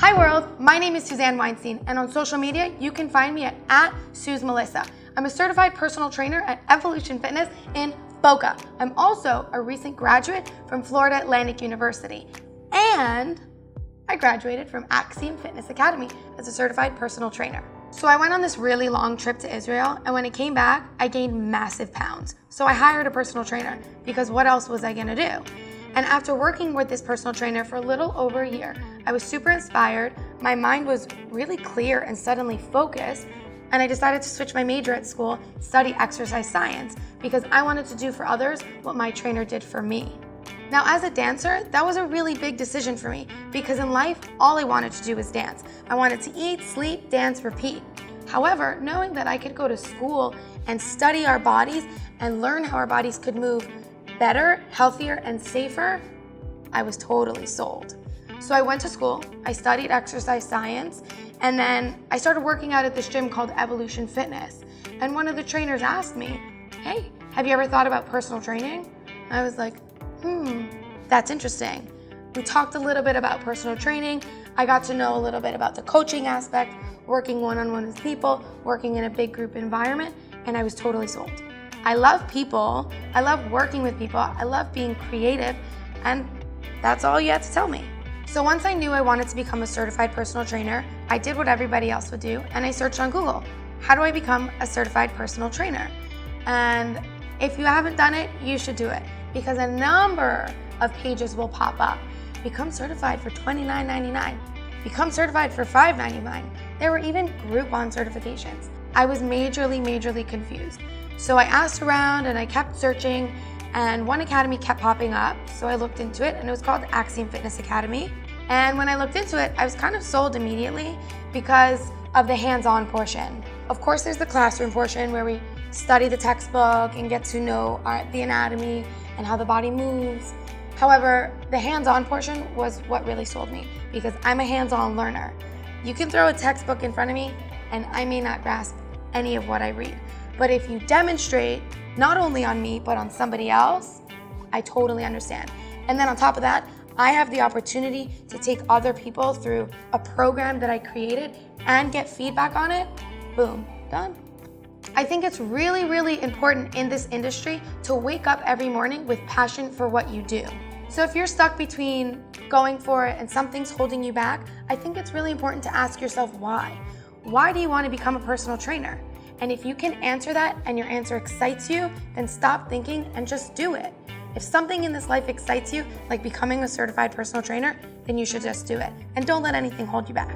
Hi world, my name is Suzanne Weinstein, and on social media, you can find me at Sooz Melissa. I'm a certified personal trainer at Evolution Fitness in Boca. I'm also a recent graduate from Florida Atlantic University, and I graduated from Axiom Fitness Academy as a certified personal trainer. So I went on this really long trip to Israel, and when I came back, I gained massive pounds. So I hired a personal trainer because what else was I gonna do? And after working with this personal trainer for a little over a year, I was super inspired, my mind was really clear and suddenly focused, and I decided to switch my major at school, study exercise science, because I wanted to do for others what my trainer did for me. Now, as a dancer, that was a really big decision for me, because in life, all I wanted to do was dance. I wanted to eat, sleep, dance, repeat. However, knowing that I could go to school and study our bodies and learn how our bodies could move better, healthier, and safer, I was totally sold. So I went to school, I studied exercise science, and then I started working out at this gym called Evolution Fitness. And one of the trainers asked me, hey, have you ever thought about personal training? I was like, that's interesting. We talked a little bit about personal training. I got to know a little bit about the coaching aspect, working one-on-one with people, working in a big group environment, and I was totally sold. I love people, I love working with people, I love being creative, and that's all you had to tell me. So once I knew I wanted to become a certified personal trainer, I did what everybody else would do, and I searched on Google, how do I become a certified personal trainer? And if you haven't done it, you should do it, because a number of pages will pop up. Become certified for $29.99. Become certified for $5.99. There were even Groupon certifications. I was majorly confused. So I asked around and I kept searching, and one academy kept popping up. So I looked into it, and it was called Axiom Fitness Academy. And when I looked into it, I was kind of sold immediately because of the hands-on portion. Of course, there's the classroom portion where we study the textbook and get to know the anatomy and how the body moves. However, the hands-on portion was what really sold me because I'm a hands-on learner. You can throw a textbook in front of me and I may not grasp any of what I read. But if you demonstrate, not only on me, but on somebody else, I totally understand. And then on top of that, I have the opportunity to take other people through a program that I created and get feedback on it. Boom, done. I think it's really important in this industry to wake up every morning with passion for what you do. So if you're stuck between going for it and something's holding you back, I think it's really important to ask yourself why. Why do you want to become a personal trainer? And if you can answer that and your answer excites you, then stop thinking and just do it. If something in this life excites you, like becoming a certified personal trainer, then you should just do it. And don't let anything hold you back.